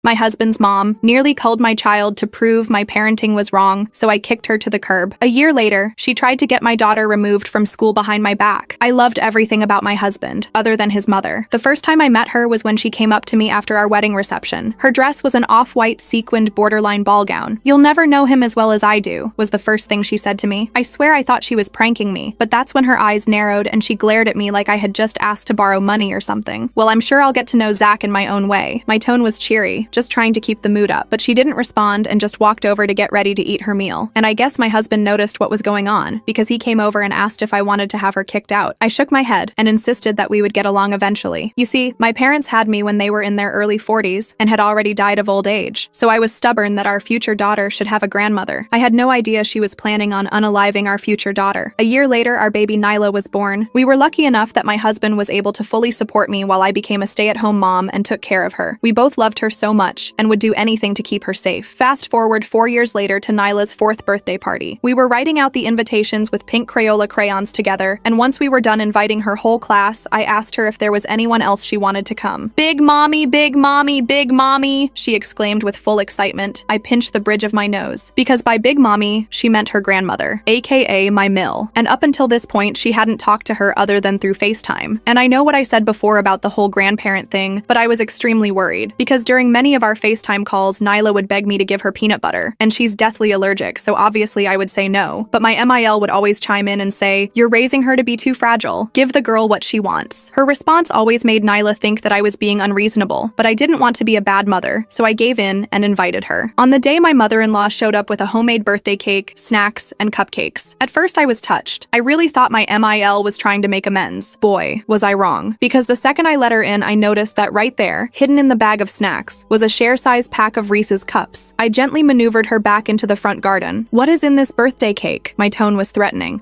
My husband's mom nearly culled my child to prove my parenting was wrong, so I kicked her to the curb. A year later, she tried to get my daughter removed from school behind my back. I loved everything about my husband, other than his mother. The first time I met her was when she came up to me after our wedding reception. Her dress was an off-white sequined borderline ball gown. "You'll never know him as well as I do," was the first thing she said to me. I swear I thought she was pranking me, but that's when her eyes narrowed and she glared at me like I had just asked to borrow money or something. Well, I'm sure I'll get to know Zach in my own way. My tone was cheery, just trying to keep the mood up, but she didn't respond and just walked over to get ready to eat her meal. And I guess my husband noticed what was going on, because he came over and asked if I wanted to have her kicked out. I shook my head and insisted that we would get along eventually. You see, my parents had me when they were in their early 40s and had already died of old age, so I was stubborn that our future daughter should have a grandmother. I had no idea she was planning on unaliving our future daughter. A year later, our baby Nyla was born. We were lucky enough that my husband was able to fully support me while I became a stay-at-home mom and took care of her. We both loved her so much and would do anything to keep her safe. Fast forward 4 years later to Nyla's 4th birthday party. We were writing out the invitations with pink Crayola crayons together, and once we were done inviting her whole class, I asked her if there was anyone else she wanted to come. "Big mommy, big mommy, big mommy," she exclaimed with full excitement. I pinched the bridge of my nose, because by big mommy, she meant her grandmother, aka my mill. And up until this point, she hadn't talked to her other than through FaceTime. And I know what I said before about the whole grandparent thing, but I was extremely worried, because during many of our FaceTime calls, Nyla would beg me to give her peanut butter, and she's deathly allergic, so obviously I would say no. But my MIL would always chime in and say, "You're raising her to be too fragile. Give the girl what she wants." Her response always made Nyla think that I was being unreasonable, but I didn't want to be a bad mother, so I gave in and invited her. On the day my mother-in-law showed up with a homemade birthday cake, snacks, and cupcakes. At first I was touched. I really thought my MIL was trying to make amends. Boy, was I wrong. Because the second I let her in, I noticed that right there, hidden in the bag of snacks, was a share-size pack of Reese's cups. I gently maneuvered her back into the front garden. "What is in this birthday cake?" My tone was threatening.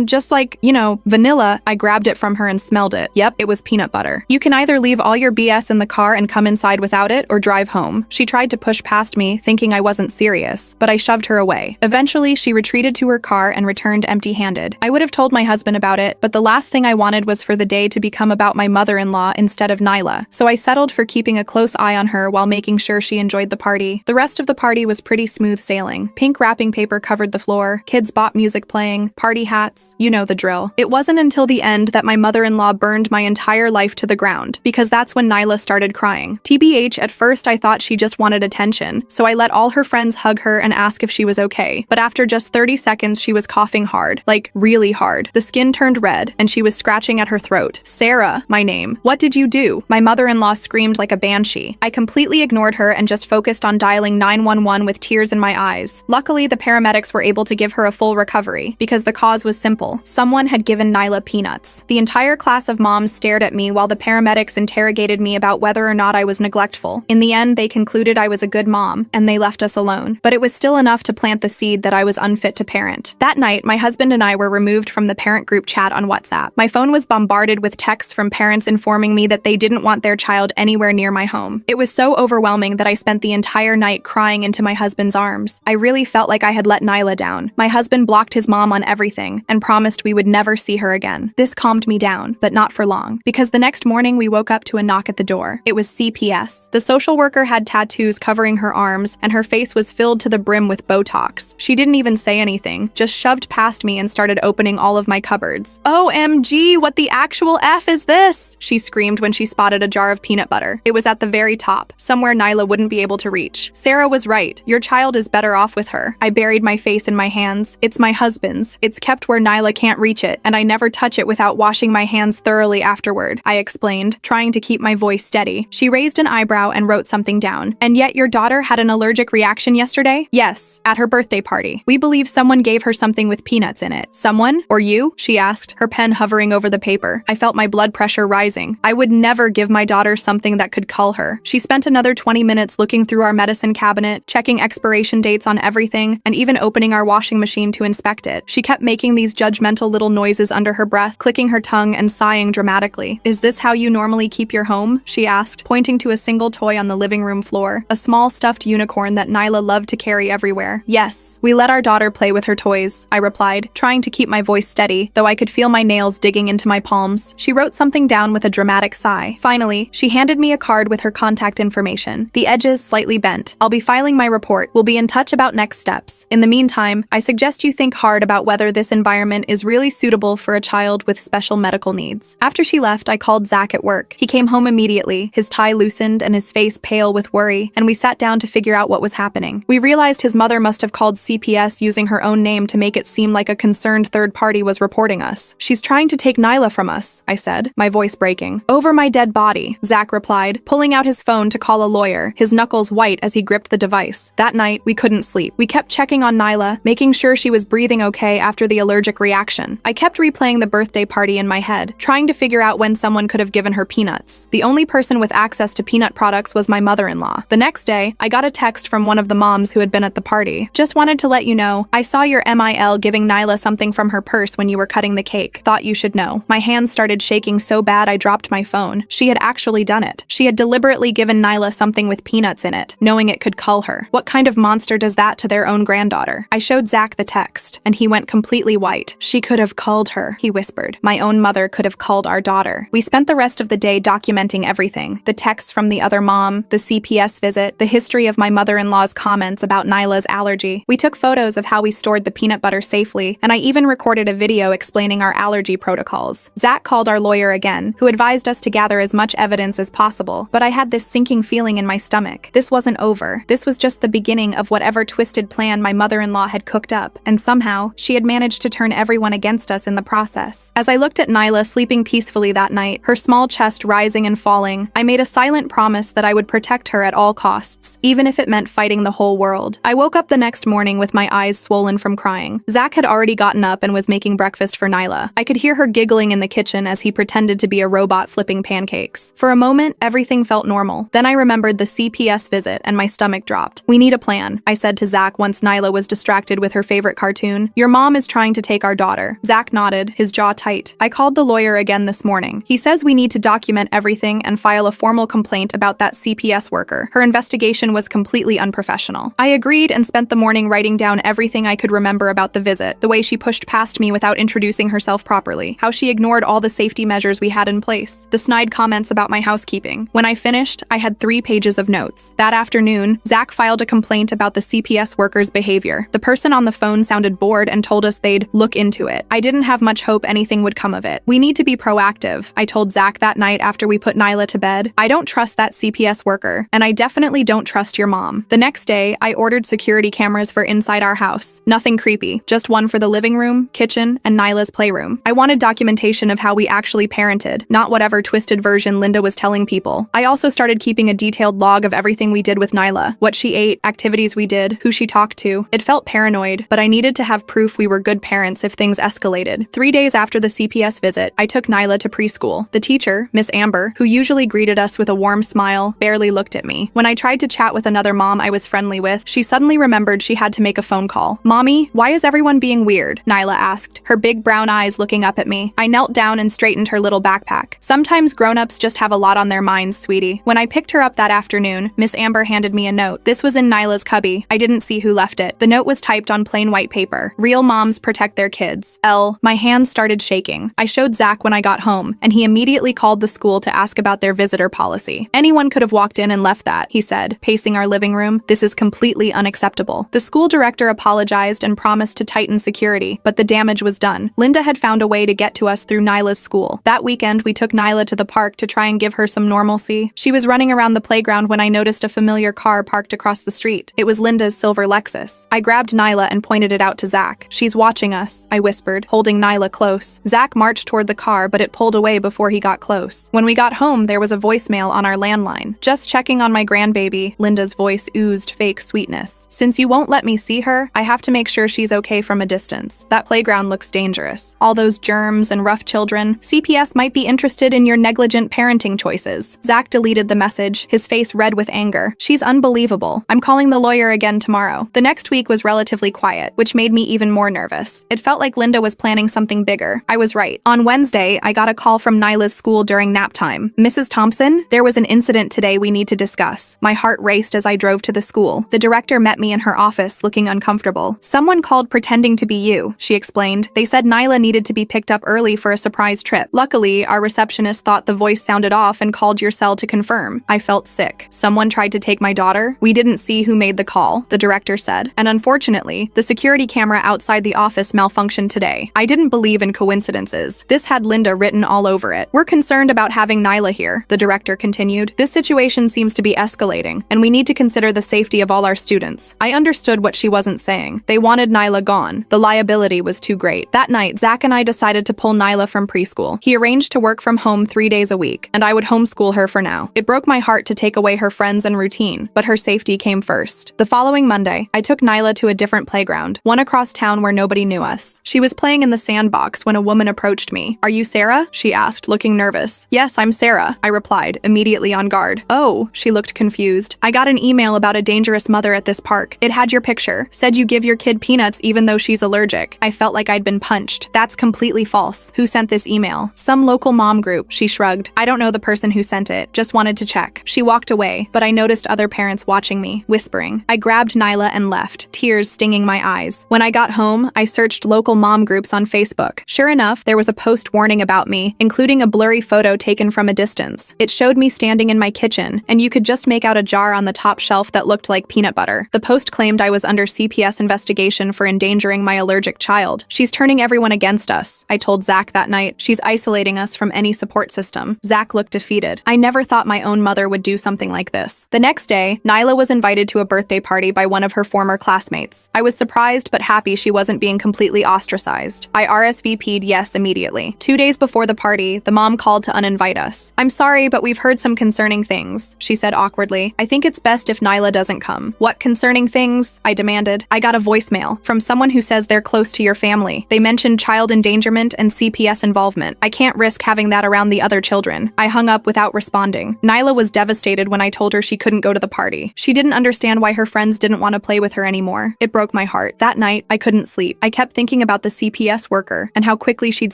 Just like, vanilla." I grabbed it from her and smelled it. Yep, it was peanut butter. "You can either leave all your BS in the car and come inside without it, or drive home." She tried to push past me, thinking I wasn't serious, but I shoved her away. Eventually, she retreated to her car and returned empty-handed. I would have told my husband about it, but the last thing I wanted was for the day to become about my mother-in-law instead of Nyla, so I settled for keeping a close eye on her while making sure she enjoyed the party. The rest of the party was pretty smooth sailing. Pink wrapping paper covered the floor, kids bought music playing, party hats, you know the drill. It wasn't until the end that my mother-in-law burned my entire life to the ground, because that's when Nyla started crying. TBH, at first I thought she just wanted attention, so I let all her friends hug her and ask if she was okay. But after just 30 seconds, she was coughing hard, like really hard. The skin turned red, and she was scratching at her throat. "Sarah," my name. "What did you do?" My mother-in-law screamed like a banshee. I completely ignored her and just focused on dialing 911 with tears in my eyes. Luckily, the paramedics were able to give her a full recovery, because the cause was simple. Someone had given Nyla peanuts. The entire class of moms stared at me while the paramedics interrogated me about whether or not I was neglectful. In the end, they concluded I was a good mom, and they left us alone. But it was still enough to plant the seed that I was unfit to parent. That night, my husband and I were removed from the parent group chat on WhatsApp. My phone was bombarded with texts from parents informing me that they didn't want their child anywhere near my home. It was so overwhelming that I spent the entire night crying into my husband's arms. I really felt like I had let Nyla down. My husband blocked his mom on everything and promised we would never see her again. This calmed me down, but not for long, because the next morning we woke up to a knock at the door. It was CPS. The social worker had tattoos covering her arms, and her face was filled to the brim with Botox. She didn't even say anything, just shoved past me and started opening all of my cupboards. "OMG, what the actual F is this?" she screamed when she spotted a jar of peanut butter. It was at the very top, somewhere Nyla wouldn't be able to reach. "Sarah was right. Your child is better off with her." I buried my face in my hands. "It's my husband's. It's kept where Nyla can't reach it, and I never touch it without washing my hands thoroughly afterward," I explained, trying to keep my voice steady. She raised an eyebrow and wrote something down. "And yet your daughter had an allergic reaction yesterday?" "Yes, at her birthday party. We believe someone gave her something with peanuts in it." "Someone? Or you?" she asked, her pen hovering over the paper. I felt my blood pressure rising. I would never give my daughter something that could cull her. She spent another 20 minutes looking through our medicine cabinet, checking expiration dates on everything, and even opening our washing machine to inspect it. She kept making these judgmental little noises under her breath, clicking her tongue and sighing dramatically. "Is this how you normally keep your home?" she asked, pointing to a single toy on the living room floor, a small stuffed unicorn that Nyla loved to carry everywhere. "Yes, we let our daughter play with her toys," I replied, trying to keep my voice steady, though I could feel my nails digging into my palms. She wrote something down with a dramatic sigh. Finally, she handed me a card with her contact information. information. The edges slightly bent. I'll be filing my report. We'll be in touch about next steps. In the meantime, I suggest you think hard about whether this environment is really suitable for a child with special medical needs. After she left, I called Zach at work. He came home immediately, his tie loosened and his face pale with worry, and we sat down to figure out what was happening. We realized his mother must have called CPS using her own name to make it seem like a concerned third party was reporting us. She's trying to take Nyla from us, I said, my voice breaking. Over my dead body, Zach replied, pulling out his phone to call a lawyer, his knuckles white as he gripped the device. That night, we couldn't sleep. We kept checking on Nyla, making sure she was breathing okay after the allergic reaction. I kept replaying the birthday party in my head, trying to figure out when someone could have given her peanuts. The only person with access to peanut products was my mother-in-law. The next day, I got a text from one of the moms who had been at the party. Just wanted to let you know, I saw your MIL giving Nyla something from her purse when you were cutting the cake. Thought you should know. My hands started shaking so bad I dropped my phone. She had actually done it. She had deliberately given Nyla something with peanuts in it, knowing it could cull her. What kind of monster does that to their own granddaughter? I showed Zach the text, and he went completely white. She could have culled her, he whispered. My own mother could have culled our daughter. We spent the rest of the day documenting everything. The texts from the other mom, the CPS visit, the history of my mother-in-law's comments about Nyla's allergy. We took photos of how we stored the peanut butter safely, and I even recorded a video explaining our allergy protocols. Zach called our lawyer again, who advised us to gather as much evidence as possible, but I had this sinking feeling in my stomach. This wasn't over. This was just the beginning of whatever twisted plan my mother-in-law had cooked up, and somehow, she had managed to turn everyone against us in the process. As I looked at Nyla sleeping peacefully that night, her small chest rising and falling, I made a silent promise that I would protect her at all costs, even if it meant fighting the whole world. I woke up the next morning with my eyes swollen from crying. Zach had already gotten up and was making breakfast for Nyla. I could hear her giggling in the kitchen as he pretended to be a robot flipping pancakes. For a moment, everything felt normal. Then I remembered the CPS visit and my stomach dropped. We need a plan, I said to Zach once Nyla was distracted with her favorite cartoon. Your mom is trying to take our daughter. Zach nodded, his jaw tight. I called the lawyer again this morning. He says we need to document everything and file a formal complaint about that CPS worker. Her investigation was completely unprofessional. I agreed and spent the morning writing down everything I could remember about the visit, the way she pushed past me without introducing herself properly, how she ignored all the safety measures we had in place, the snide comments about my housekeeping. When I finished, I had 3 pages of notes. That afternoon, Zach filed a complaint about the CPS worker's behavior. The person on the phone sounded bored and told us they'd look into it. I didn't have much hope anything would come of it. We need to be proactive, I told Zach that night after we put Nyla to bed. I don't trust that CPS worker, and I definitely don't trust your mom. The next day, I ordered security cameras for inside our house. Nothing creepy, just one for the living room, kitchen, and Nyla's playroom. I wanted documentation of how we actually parented, not whatever twisted version Linda was telling people. I also started keeping a detailed log of everything we did with Nyla, what she ate, activities we did, who she talked to. It felt paranoid, but I needed to have proof we were good parents if things escalated. 3 days after the CPS visit, I took Nyla to preschool. The teacher, Miss Amber, who usually greeted us with a warm smile, barely looked at me. When I tried to chat with another mom I was friendly with, she suddenly remembered she had to make a phone call. Mommy, why is everyone being weird? Nyla asked, her big brown eyes looking up at me. I knelt down and straightened her little backpack. Sometimes grown-ups just have a lot on their minds, sweetie. When I picked her up that afternoon, Miss Amber handed me a note. This was in Nyla's cubby. I didn't see who left it. The note was typed on plain white paper. Real moms protect their kids. My hands started shaking. I showed Zach when I got home, and he immediately called the school to ask about their visitor policy. Anyone could have walked in and left that, he said, pacing our living room. This is completely unacceptable. The school director apologized and promised to tighten security, but the damage was done. Linda had found a way to get to us through Nyla's school. That weekend, we took Nyla to the park to try and give her some normalcy. She was running around the playground when I noticed a familiar car parked across the street. It was Linda's silver Lexus. I grabbed Nyla and pointed it out to Zach. She's watching us, I whispered, holding Nyla close. Zach marched toward the car, but it pulled away before he got close. When we got home, there was a voicemail on our landline. Just checking on my grandbaby, Linda's voice oozed fake sweetness. Since you won't let me see her, I have to make sure she's okay from a distance. That playground looks dangerous. All those germs and rough children. CPS might be interested in your negligent parenting choices. Zach deleted the message, his face red with anger. She's unbelievable. I'm calling the lawyer again tomorrow. The next week was relatively quiet, which made me even more nervous. It felt like Linda was planning something bigger. I was right. On Wednesday, I got a call from Nyla's school during nap time. Mrs. Thompson, there was an incident today we need to discuss. My heart raced as I drove to the school. The director met me in her office, looking uncomfortable. Someone called pretending to be you, she explained. They said Nyla needed to be picked up early for a surprise trip. Luckily, our receptionist thought the voice sounded off and called your cell to confirm. I felt sick. Someone tried to take my daughter? We didn't see who made the call, the director said. And unfortunately, the security camera outside the office malfunctioned today. I didn't believe in coincidences. This had Linda written all over it. We're concerned about having Nyla here, the director continued. This situation seems to be escalating, and we need to consider the safety of all our students. I understood what she wasn't saying. They wanted Nyla gone. The liability was too great. That night, Zach and I decided to pull Nyla from preschool. He arranged to work from home 3 days a week, and I would homeschool her for now. It broke my heart to take away her friends and routine, but her safety came first. The following Monday, I took Nyla to a different playground, one across town where nobody knew us. She was playing in the sandbox when a woman approached me. "Are you Sarah?" she asked, looking nervous. "Yes, I'm Sarah," I replied, immediately on guard. "Oh," she looked confused. "I got an email about a dangerous mother at this park. It had your picture. Said you give your kid peanuts even though she's allergic." I felt like I'd been punched. "That's completely false. Who sent this email?" "Some local mom group," she shrugged. "I don't know the person who sent it. Just wanted to check." She walked away, but I noticed other parents watching me, whispering. I grabbed Nyla and left, tears stinging my eyes. When I got home, I searched local mom groups on Facebook. Sure enough, there was a post warning about me, including a blurry photo taken from a distance. It showed me standing in my kitchen, and you could just make out a jar on the top shelf that looked like peanut butter. The post claimed I was under CPS investigation for endangering my allergic child. "She's turning everyone against us," I told Zach that night. "She's isolating us from any support system." Zach looked defeated. I never thought my own mother would do something like this. The next day, Nyla was invited to a birthday party by one of her former classmates. I was surprised but happy she wasn't being completely ostracized. I RSVP'd yes immediately. 2 days before the party, the mom called to uninvite us. "I'm sorry, but we've heard some concerning things," she said awkwardly. "I think it's best if Nyla doesn't come." "What concerning things?" I demanded. "I got a voicemail from someone who says they're close to your family. They mentioned child endangerment and CPS involvement. I can't risk having that around the other children." I hung up without responding. Nyla was devastated when I told her she couldn't go to the party. She didn't understand why her friends didn't want to play with her anymore. It broke my heart. That night, I couldn't sleep. I kept thinking about the CPS worker and how quickly she'd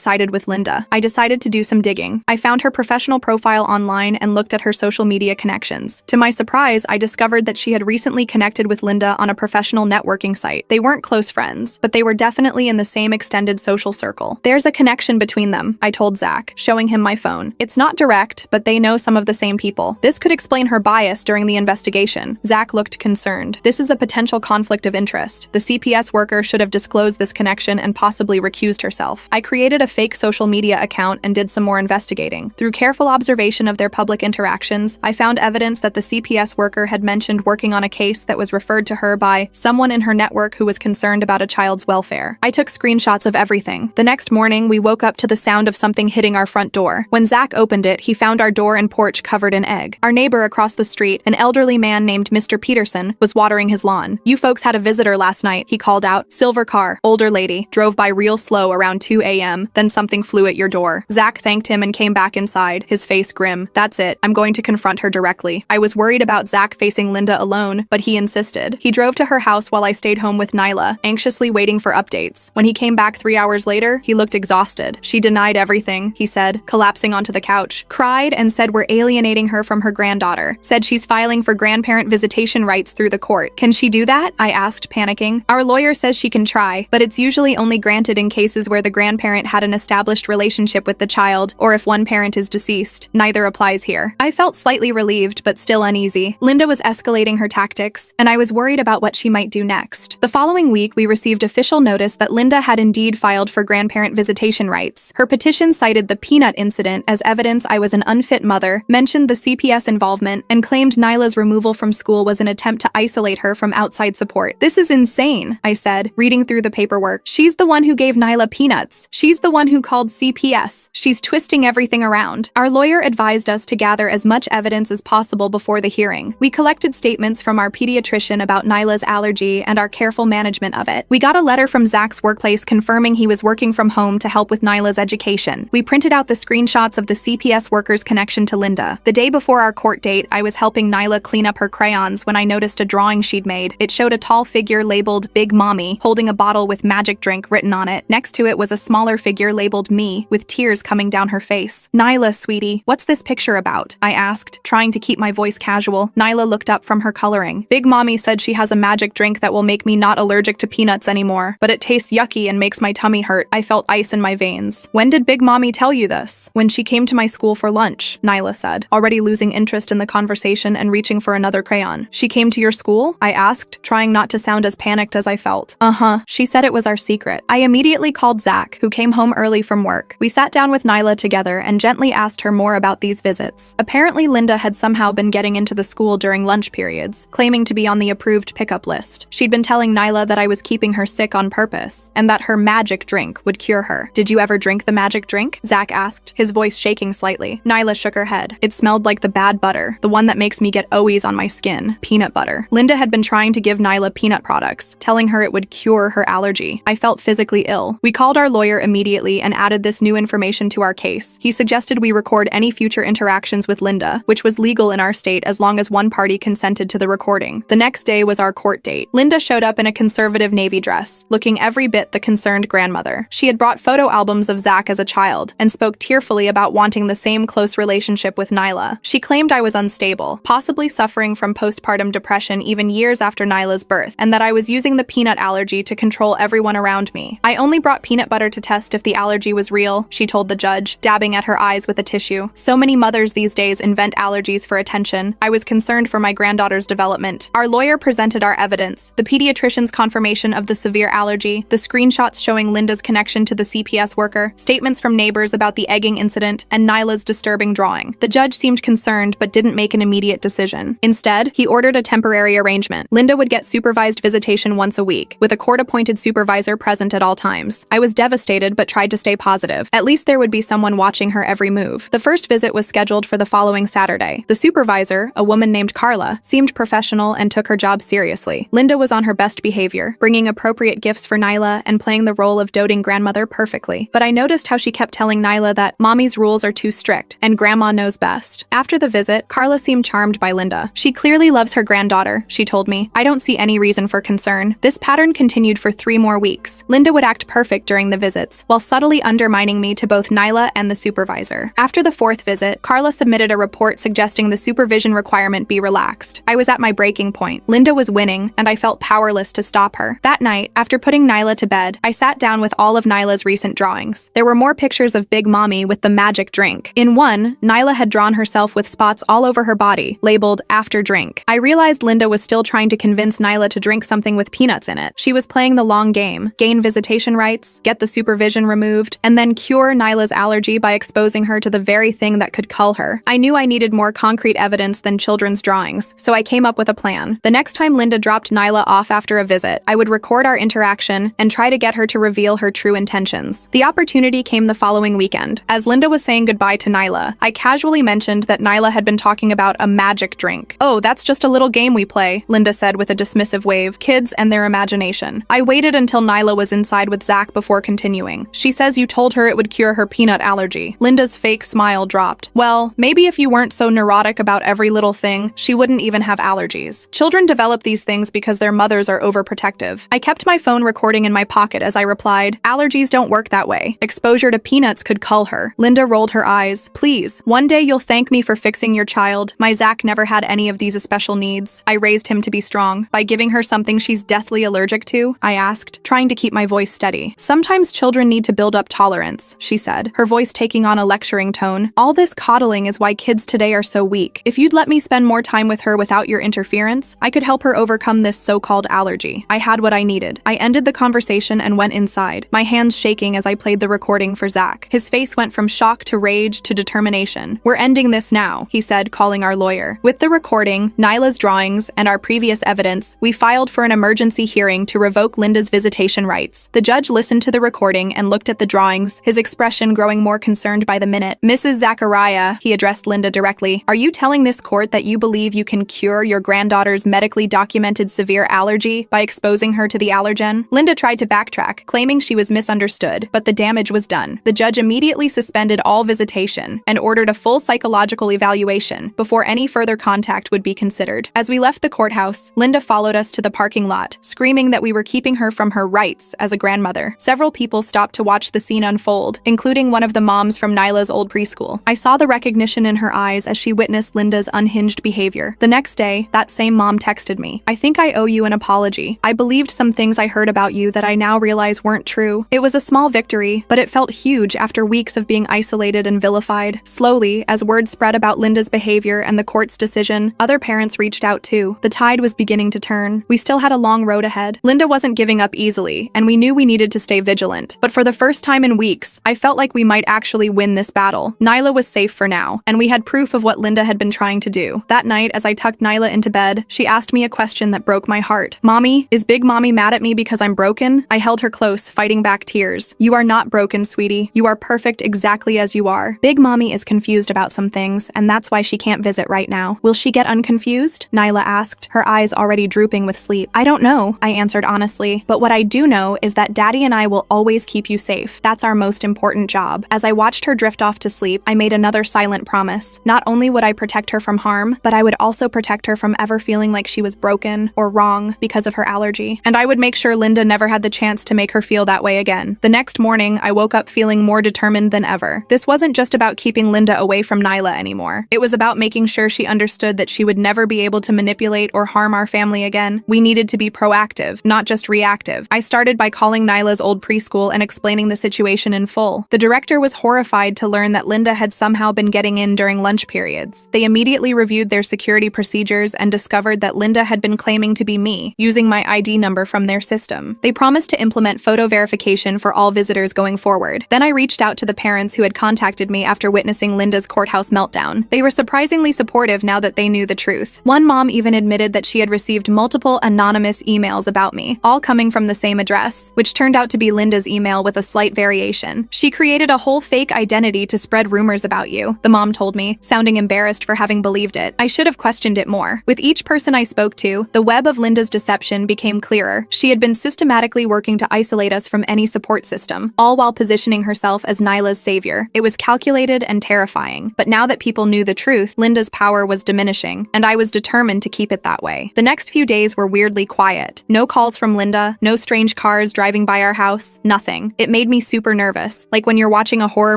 sided with Linda. I decided to do some digging. I found her professional profile online and looked at her social media connections. To my surprise, I discovered that she had recently connected with Linda on a professional networking site. They weren't close friends, but they were definitely in the same extended social circle. "There's a connection between them," I told Zach, showing him my phone. "It's not direct, but they know some of the same people. This could explain her bias during the investigation." Zach looked concerned. "This is a potential conflict of interest. The CPS worker should have disclosed this connection and possibly recused herself." I created a fake social media account and did some more investigating. Through careful observation of their public interactions, I found evidence that the CPS worker had mentioned working on a case that was referred to her by someone in her network who was concerned about a child's welfare. I took screenshots of everything. The next morning, we woke up to the sound of something hitting our front door. When Zach opened it, he found our door and porch covered in egg. Our neighbor across the street, an elderly man named Mr. Peterson, was watering his lawn. "You folks had a visitor last night," he called out. "Silver car, older lady, drove by real slow around 2 a.m., then something flew at your door." Zach thanked him and came back inside, his face grim. "That's it. I'm going to confront her directly." I was worried about Zach facing Linda alone, but he insisted. He drove to her house while I stayed home with Nyla, anxiously waiting for updates. When he came back 3 hours later, he looked exhausted. "She denied everything," he said, collapsing onto the couch. "Cried and said we're alienating her from her granddaughter. Said she's filing for grandparent visitation rights through the court." "Can she do that?" I asked, panicking. "Our lawyer says she can try, but it's usually only granted in cases where the grandparent had an established relationship with the child, or if one parent is deceased. Neither applies here." I felt slightly relieved, but still uneasy. Linda was escalating her tactics, and I was worried about what she might do next. The following week, we received official notice that Linda had indeed filed for grandparent visitation rights. Her petition cited the peanut incident as evidence I was an unfit mother, mentioned the CPS involvement, and claimed Nyla's removal from school was an attempt to isolate her from outside support. "This is insane," I said, reading through the paperwork. "She's the one who gave Nyla peanuts. She's the one who called CPS. She's twisting everything around." Our lawyer advised us to gather as much evidence as possible before the hearing. We collected statements from our pediatrician about Nyla's allergy and our careful management of it. We got a letter from Zach's workplace confirming he was working from home to help with Nyla's education. We printed out the screenshots of the CPS worker's connection to Linda. The day before our court date, I was helping Nyla clean up her crayons when I noticed a drawing she'd made. It showed a tall figure labeled Big Mommy holding a bottle with magic drink written on it. Next to it was a smaller figure labeled Me, with tears coming down her face. "Nyla, sweetie, what's this picture about?" I asked, trying to keep my voice casual. Nyla looked up from her coloring. "Big Mommy said she has a magic drink that will make me not allergic to peanuts anymore, but it tastes yucky and makes my tummy hurt." I felt ice in my veins. "When did Big Mommy tell you this?" "When she came to my school for lunch," Nyla said, already losing interest interest in the conversation and reaching for another crayon. "She came to your school?" I asked, trying not to sound as panicked as I felt. "Uh-huh. She said it was our secret." I immediately called Zach, who came home early from work. We sat down with Nyla together and gently asked her more about these visits. Apparently, Linda had somehow been getting into the school during lunch periods, claiming to be on the approved pickup list. She'd been telling Nyla that I was keeping her sick on purpose, and that her magic drink would cure her. "Did you ever drink the magic drink?" Zach asked, his voice shaking slightly. Nyla shook her head. "It smelled like the bad butter, the one that makes me get owies on my skin. Peanut butter." Linda had been trying to give Nyla peanut products, telling her it would cure her allergy. I felt physically ill. We called our lawyer immediately and added this new information to our case. He suggested we record any future interactions with Linda, which was legal in our state as long as one party consented to the recording. The next day was our court date. Linda showed up in a conservative navy dress, looking every bit the concerned grandmother. She had brought photo albums of Zach as a child and spoke tearfully about wanting the same close relationship with Nyla. She claimed I was unstable, possibly suffering from postpartum depression even years after Nyla's birth, and that I was using the peanut allergy to control everyone around me. "I only brought peanut butter to test if the allergy was real," she told the judge, dabbing at her eyes with a tissue. "So many mothers these days invent allergies for attention. I was concerned for my granddaughter's development." Our lawyer presented our evidence: the pediatrician's confirmation of the severe allergy, the screenshots showing Linda's connection to the CPS worker, statements from neighbors about the egging incident, and Nyla's disturbing drawing. The judge seemed concerned but didn't make an immediate decision. Instead, he ordered a temporary arrangement. Linda would get supervised visitation once a week, with a court-appointed supervisor present at all times. I was devastated but tried to stay positive. At least there would be someone watching her every move. The first visit was scheduled for the following Saturday. The supervisor, a woman named Carla, seemed professional and took her job seriously. Linda was on her best behavior, bringing appropriate gifts for Nyla and playing the role of doting grandmother perfectly. But I noticed how she kept telling Nyla that mommy's rules are too strict and grandma knows best. After the visit, Carla seemed charmed by Linda. "She clearly loves her granddaughter," she told me. "I don't see any reason for concern." This pattern continued for 3 more weeks. Linda would act perfect during the visits, while subtly undermining me to both Nyla and the supervisor. After the 4th visit, Carla submitted a report suggesting the supervision requirement be relaxed. I was at my breaking point. Linda was winning, and I felt powerless to stop her. That night, after putting Nyla to bed, I sat down with all of Nyla's recent drawings. There were more pictures of Big Mommy with the magic drink. In one, Nyla had drawn herself with spots all over her body, labeled "after drink." I realized Linda was still trying to convince Nyla to drink something with peanuts in it. She was playing the long game: gain visitation rights, get the supervision removed, and then cure Nyla's allergy by exposing her to the very thing that could cull her. I knew I needed more concrete evidence than children's drawings, so I came up with a plan. The next time Linda dropped Nyla off after a visit, I would record our interaction and try to get her to reveal her true intentions. The opportunity came the following weekend. As Linda was saying goodbye to Nyla, I casually mentioned that Nyla had been talking about a magic drink. "Oh, that's just a little game we play," Linda said with a dismissive wave. "Kids and their imagination." I waited until Nyla was inside with Zach before continuing. "She says you told her it would cure her peanut allergy." Linda's fake smile dropped. "Well, maybe if you weren't so neurotic about every little thing, she wouldn't even have allergies. Children develop these things because their mothers are overprotective." I kept my phone recording in my pocket as I replied, "Allergies don't work that way. Exposure to peanuts could cull her." Linda rolled her eyes. "Please, one day you'll thank me for fixing your child. My Zach never had any of these special needs. I raised him to be strong. By giving her something she's deathly allergic to?" I asked, trying to keep my voice steady. "Sometimes children need to build up tolerance," she said, her voice taking on a lecturing tone. "All this coddling is why kids today are so weak. If you'd let me spend more time with her without your interference, I could help her overcome this so-called allergy." I had what I needed. I ended the conversation and went inside, my hands shaking as I played the recording for Zach. His face went from shock to rage to determination. "We're ending this now," he said, calling our lawyer. With the recording, Nyla's drawings, and our previous evidence, we filed for an emergency hearing to revoke Linda's visitation rights. The judge listened to the recording and looked at the drawings, his expression growing more concerned by the minute. "Mrs. Zachariah," he addressed Linda directly, "are you telling this court that you believe you can cure your granddaughter's medically documented severe allergy by exposing her to the allergen?" Linda tried to backtrack, claiming she was misunderstood, but the damage was done. The judge immediately suspended all visitation and ordered a full psychological evaluation before any further contact would be considered. As we left the courthouse, Linda followed us to the parking lot, screaming that we were keeping her from her rights as a grandmother. Several people stopped to watch the scene unfold, including one of the moms from Nyla's old preschool. I saw the recognition in her eyes as she witnessed Linda's unhinged behavior. The next day, that same mom texted me, "I think I owe you an apology. I believed some things I heard about you that I now realize weren't true." It was a small victory, but it felt huge after weeks of being isolated and vilified. Slowly, as word spread about Linda's Linda's behavior and the court's decision, other parents reached out too. The tide was beginning to turn. We still had a long road ahead. Linda wasn't giving up easily, and we knew we needed to stay vigilant. But for the first time in weeks, I felt like we might actually win this battle. Nyla was safe for now, and we had proof of what Linda had been trying to do. That night, as I tucked Nyla into bed, she asked me a question that broke my heart. "Mommy, is Big Mommy mad at me because I'm broken?" I held her close, fighting back tears. "You are not broken, sweetie. You are perfect exactly as you are. Big Mommy is confused about some things, and that's why she can't visit right now. Will she get unconfused?" Nyla asked, her eyes already drooping with sleep. "I don't know," I answered honestly, "but what I do know is that Daddy and I will always keep you safe. That's our most important job." As I watched her drift off to sleep, I made another silent promise. Not only would I protect her from harm, but I would also protect her from ever feeling like she was broken or wrong because of her allergy. And I would make sure Linda never had the chance to make her feel that way again. The next morning, I woke up feeling more determined than ever. This wasn't just about keeping Linda away from Nyla anymore. It was about making sure she understood that she would never be able to manipulate or harm our family again. We needed to be proactive, not just reactive. I started by calling Nyla's old preschool and explaining the situation in full. The director was horrified to learn that Linda had somehow been getting in during lunch periods. They immediately reviewed their security procedures and discovered that Linda had been claiming to be me, using my ID number from their system. They promised to implement photo verification for all visitors going forward. Then I reached out to the parents who had contacted me after witnessing Linda's courthouse meltdown. They were surprisingly supportive now that they knew the truth. One mom even admitted that she had received multiple anonymous emails about me, all coming from the same address, which turned out to be Linda's email with a slight variation. "She created a whole fake identity to spread rumors about you," the mom told me, sounding embarrassed for having believed it. I should have questioned it more. With each person I spoke to, the web of Linda's deception became clearer. She had been systematically working to isolate us from any support system, all while positioning herself as Nyla's savior. It was calculated and terrifying. But now that people knew the truth, Linda's power was diminishing, and I was determined to keep it that way. The next few days were weirdly quiet. No calls from Linda, no strange cars driving by our house, nothing. It made me super nervous, like when you're watching a horror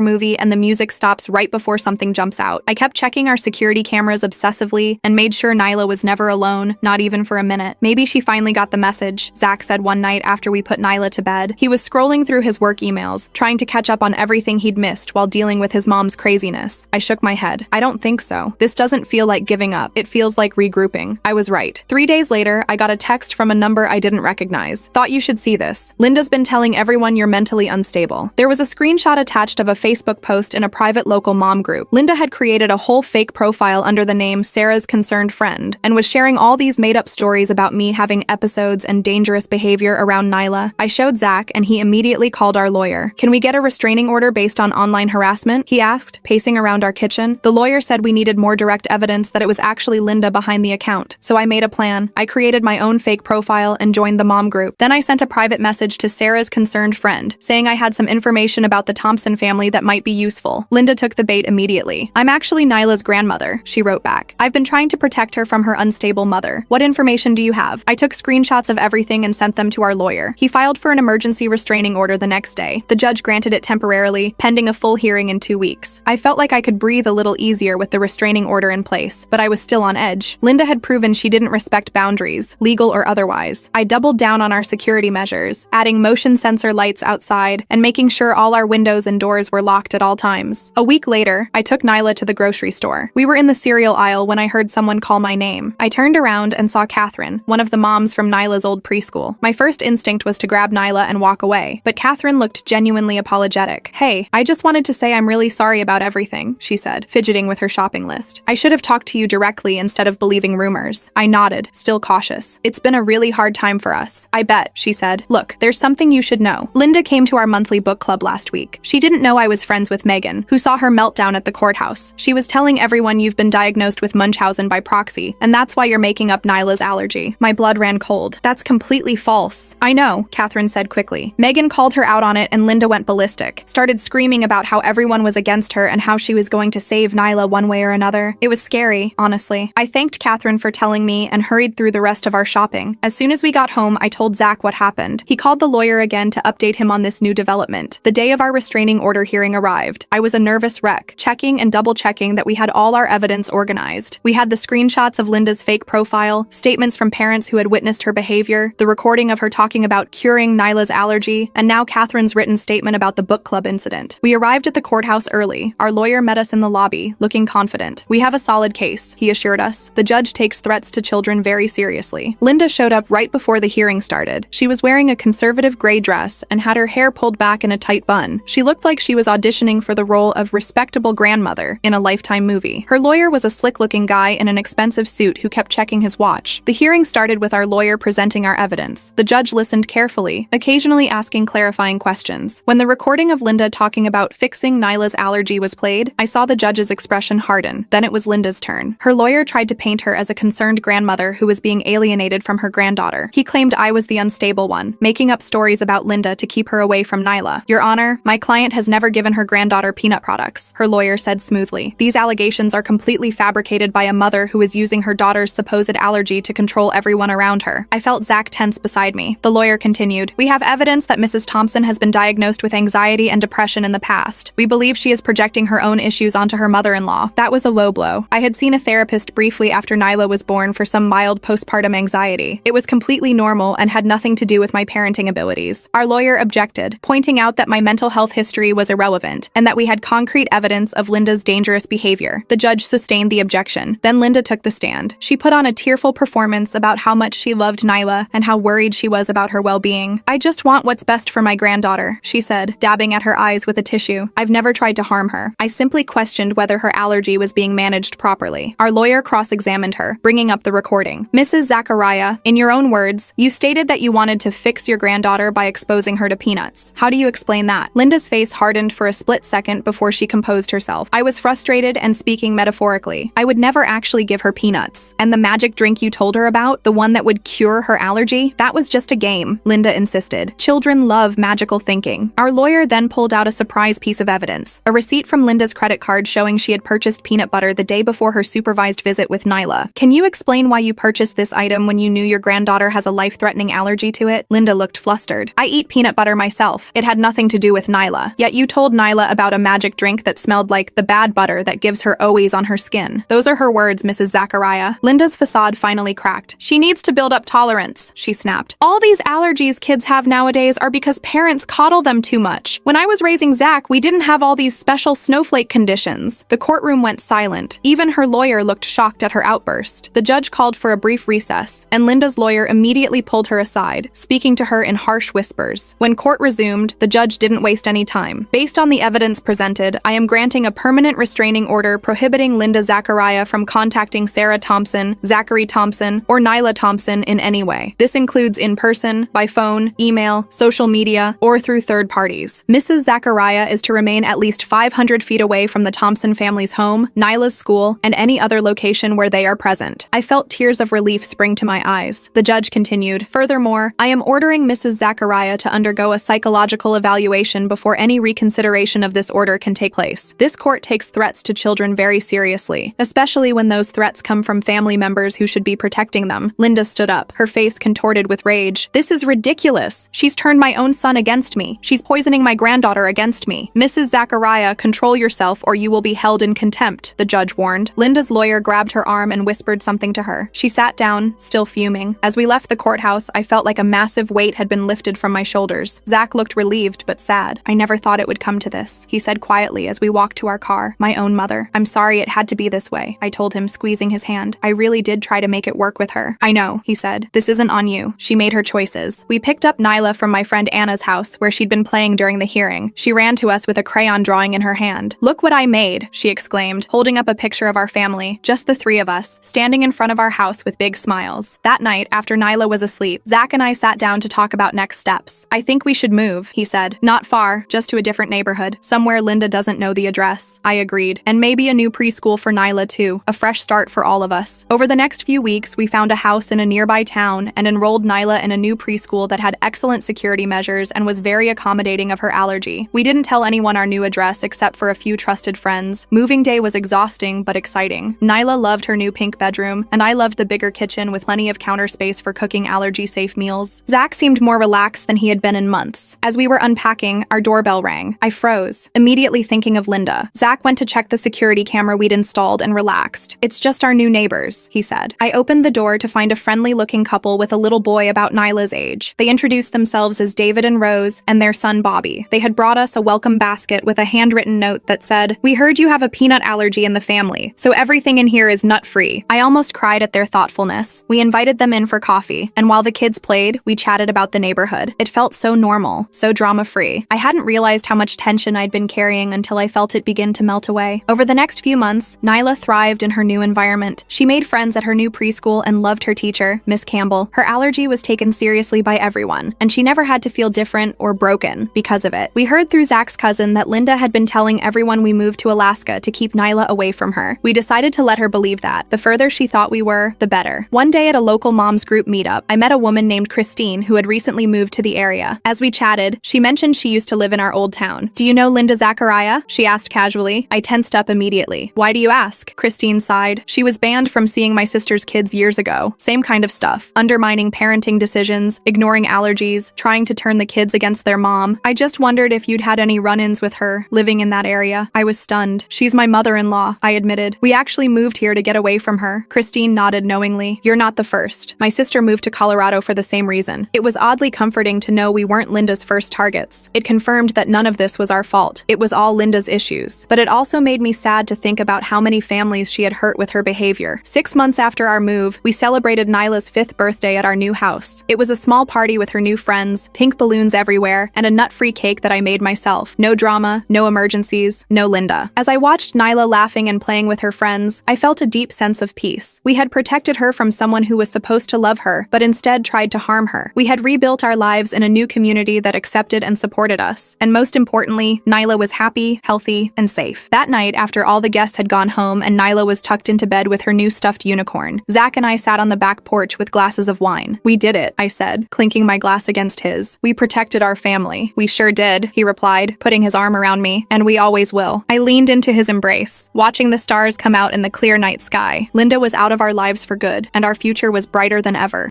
movie and the music stops right before something jumps out. I kept checking our security cameras obsessively and made sure Nyla was never alone, not even for a minute. "Maybe she finally got the message," Zach said one night after we put Nyla to bed. He was scrolling through his work emails, trying to catch up on everything he'd missed while dealing with his mom's craziness. I shook my head. "I don't think so. This doesn't feel like giving up. It feels like regrouping." I was right. 3 days later, I got a text from a number I didn't recognize. "Thought you should see this. Linda's been telling everyone you're mentally unstable." There was a screenshot attached of a Facebook post in a private local mom group. Linda had created a whole fake profile under the name Sarah's Concerned Friend and was sharing all these made-up stories about me having episodes and dangerous behavior around Nyla. I showed Zach, and he immediately called our lawyer. "Can we get a restraining order based on online harassment?" he asked, pacing around our kitchen. The lawyer said we needed more direct evidence that it was actually Linda behind the account. So I made a plan. I created my own fake profile and joined the mom group. Then I sent a private message to Sarah's Concerned Friend, saying I had some information about the Thompson family that might be useful. Linda took the bait immediately. "I'm actually Nyla's grandmother," she wrote back. "I've been trying to protect her from her unstable mother. What information do you have?" I took screenshots of everything and sent them to our lawyer. He filed for an emergency restraining order the next day. The judge granted it temporarily, pending a full hearing in 2 weeks. I felt like I could breathe a little easier with the restraining order in place, but I was still on edge. Linda had proven she didn't respect boundaries, legal or otherwise. I doubled down on our security measures, adding motion sensor lights outside and making sure all our windows and doors were locked at all times. A week later, I took Nyla to the grocery store. We were in the cereal aisle when I heard someone call my name. I turned around and saw Catherine, one of the moms from Nyla's old preschool. My first instinct was to grab Nyla and walk away, but Catherine looked genuinely apologetic. "Hey, I just wanted to say I'm really sorry about everything," she said, fidgeting with her shopping list. "I should have talked to you directly instead of believing rumors." I nodded, still cautious. "It's been a really hard time for us." "I bet," she said. "Look, there's something you should know. Linda came to our monthly book club last week. She didn't know I was friends with Megan, who saw her meltdown at the courthouse. She was telling everyone you've been diagnosed with Munchausen by proxy, and that's why you're making up Nyla's allergy." My blood ran cold. "That's completely false." "I know," Catherine said quickly. "Megan called her out on it and Linda went ballistic, started screaming about how everyone was against her and how she was going to save Nyla one way or another. It was scary, honestly." I thanked Catherine for telling me and hurried through the rest of our shopping. As soon as we got home, I told Zach what happened. He called the lawyer again to update him on this new development. The day of our restraining order hearing arrived. I was a nervous wreck, checking and double-checking that we had all our evidence organized. We had the screenshots of Linda's fake profile, statements from parents who had witnessed her behavior, the recording of her talking about curing Nyla's allergy, and now Catherine's written statement about the book club incident. We arrived at the courthouse early. Our lawyer met us in the lobby, looking confident. "We have a solid case," he assured us. "The judge takes threats to children very seriously." Linda showed up right before the hearing started. She was wearing a conservative gray dress and had her hair pulled back in a tight bun. She looked like she was auditioning for the role of respectable grandmother in a Lifetime movie. Her lawyer was a slick-looking guy in an expensive suit who kept checking his watch. The hearing started with our lawyer presenting our evidence. The judge listened carefully, occasionally asking clarifying questions. When the recording of Linda talking about fixing Nyla's allergy was played, I saw the judge's expression harden. Then it was Linda's turn. Her lawyer tried to paint her as a concerned grandmother who was being alienated from her granddaughter. He claimed I was the unstable one, making up stories about Linda to keep her away from Nyla. "Your Honor, my client has never given her granddaughter peanut products," her lawyer said smoothly. "These allegations are completely fabricated by a mother who is using her daughter's supposed allergy to control everyone around her." I felt Zach tense beside me. The lawyer continued, "We have evidence that Mrs. Thompson has been diagnosed with anxiety and depression in the past. We believe she is projecting her own issues onto her mother-in-law." That was a low blow. I had seen a therapist briefly after Nyla was born for some mild postpartum anxiety. It was completely normal and had nothing to do with my parenting abilities. Our lawyer objected, pointing out that my mental health history was irrelevant and that we had concrete evidence of Linda's dangerous behavior. The judge sustained the objection. Then Linda took the stand. She put on a tearful performance about how much she loved Nyla and how worried she was about her well-being. "I just want what's best for my granddaughter," she said, dabbing at her eyes with a tissue. "I've never tried to harm her. I simply questioned whether her allergy was being managed properly." Our lawyer cross-examined her, bringing up the recording. "Mrs. Zachariah, in your own words, you stated that you wanted to fix your granddaughter by exposing her to peanuts. How do you explain that?" Linda's face hardened for a split second before she composed herself. "I was frustrated and speaking metaphorically. I would never actually give her peanuts. And the magic drink you told her about, the one that would cure her allergy, that was just a game," Linda insisted. "Children love magical thinking." Our lawyer then pulled out a surprise piece of evidence, a receipt from Linda's credit card showing she had purchased peanut butter the day before her supervised visit with Nyla. "Can you explain why you purchased this item when you knew your granddaughter has a life-threatening allergy to it?" Linda looked flustered. "I eat peanut butter myself. It had nothing to do with Nyla. Yet you told Nyla about a magic drink that smelled like the bad butter that gives her always on her skin." Those are her words, Mrs. Zachariah. Linda's facade finally cracked. "She needs to build up tolerance," she snapped. "All these allergies kids have nowadays are because parents coddle them too much. When I was raising Zach, we didn't have all these special snowflake conditions." The courtroom went silent. Even her lawyer looked shocked at her outburst. The judge called for a brief recess, and Linda's lawyer immediately pulled her aside, speaking to her in harsh whispers. When court resumed, the judge didn't waste any time. "Based on the evidence presented, I am granting a permanent restraining order prohibiting Linda Zachariah from contacting Sarah Thompson, Zachary Thompson, or Nyla Thompson in any way. This includes in person, by phone, email, social media, or through third parties. Mrs. Zachariah is to remain at least 500 feet away from the Thompson family's home, Nyla's school, and any other location where they are present." I felt tears of relief spring to my eyes. The judge continued, "Furthermore, I am ordering Mrs. Zachariah to undergo a psychological evaluation before any reconsideration of this order can take place. This court takes threats to children very seriously, especially when those threats come from family members who should be protecting them." Linda stood up, her face contorted with rage. "This is ridiculous. She's turned my own son against me. She's poisoning my granddaughter against me. Mrs. Zachariah, control yourself or you will be held in contempt," the judge warned. Linda's lawyer grabbed her arm and whispered something to her. She sat down, still fuming. As we left the courthouse, I felt like a massive weight had been lifted from my shoulders. Zach looked relieved but sad. "I never thought it would come to this," he said quietly as we walked to our car. "My own mother. I'm sorry it had to be this way," I told him, squeezing his hand. "I really did try to make it work with her." "I know," he said. "This isn't on you. She made her choices." We picked up Nyla from my friend Anna's house, where she'd been playing during the hearing. She ran to us with a crayon drawing in her hand. "Look what I made," she exclaimed, holding up a picture of our family, just the three of us, standing in front of our house with big smiles. That night, after Nyla was asleep, Zach and I sat down to talk about next steps. "I think we should move," he said. "Not far, just to a different neighborhood, somewhere Linda doesn't know the address." I agreed. "And maybe a new preschool for Nyla too, a fresh start for all of us." Over the next few weeks, we found a house in a nearby town and enrolled Nyla in a new preschool that had excellent security measures and was very accommodating of her allergy. We didn't tell anyone our new address except for a few trusted friends. Moving day was exhausting but exciting. Nyla loved her new pink bedroom, and I loved the bigger kitchen with plenty of counter space for cooking allergy-safe meals. Zach seemed more relaxed than he had been in months. As we were unpacking, our doorbell rang. I froze, immediately thinking of Linda. Zach went to check the security camera we'd installed and relaxed. "It's just our new neighbors," he said. I opened the door to find a friendly-looking couple with a little boy about Nyla's age. They introduced themselves as David and Rose and their son Bobby. They had brought us a welcome basket with a handwritten note that said, "We heard you have a peanut nut allergy in the family, so everything in here is nut-free. I almost cried at their thoughtfulness. We invited them in for coffee, and while the kids played, we chatted about the neighborhood. It felt so normal, so drama-free. I hadn't realized how much tension I'd been carrying until I felt it begin to melt away. Over the next few months, Nyla thrived in her new environment. She made friends at her new preschool and loved her teacher, Miss Campbell. Her allergy was taken seriously by everyone, and she never had to feel different or broken because of it. We heard through Zach's cousin that Linda had been telling everyone we moved to Alaska to keep Nyla away from her. We decided to let her believe that. The further she thought we were, the better. One day at a local moms group meetup, I met a woman named Christine who had recently moved to the area. As we chatted, she mentioned she used to live in our old town. "Do you know Linda Zachariah?" she asked casually. I tensed up immediately. "Why do you ask?" Christine sighed. "She was banned from seeing my sister's kids years ago. Same kind of stuff. Undermining parenting decisions, ignoring allergies, trying to turn the kids against their mom. I just wondered if you'd had any run-ins with her, living in that area." I was stunned. "She's my mother-in-law," I admitted. "We actually moved here to get away from her." Christine nodded knowingly. "You're not the first. My sister moved to Colorado for the same reason." It was oddly comforting to know we weren't Linda's first targets. It confirmed that none of this was our fault. It was all Linda's issues. But it also made me sad to think about how many families she had hurt with her behavior. 6 months after our move, we celebrated Nyla's 5th birthday at our new house. It was a small party with her new friends, pink balloons everywhere, and a nut-free cake that I made myself. No drama, no emergencies, no Linda. As I watched Nyla laughing and playing with her friends, I felt a deep sense of peace. We had protected her from someone who was supposed to love her, but instead tried to harm her. We had rebuilt our lives in a new community that accepted and supported us. And most importantly, Nyla was happy, healthy, and safe. That night, after all the guests had gone home and Nyla was tucked into bed with her new stuffed unicorn, Zach and I sat on the back porch with glasses of wine. "We did it," I said, clinking my glass against his. "We protected our family." "We sure did," he replied, putting his arm around me, "and we always will." I leaned into his embrace, watching the stars come out in the clear night sky. Linda was out of our lives for good, and our future was brighter than ever.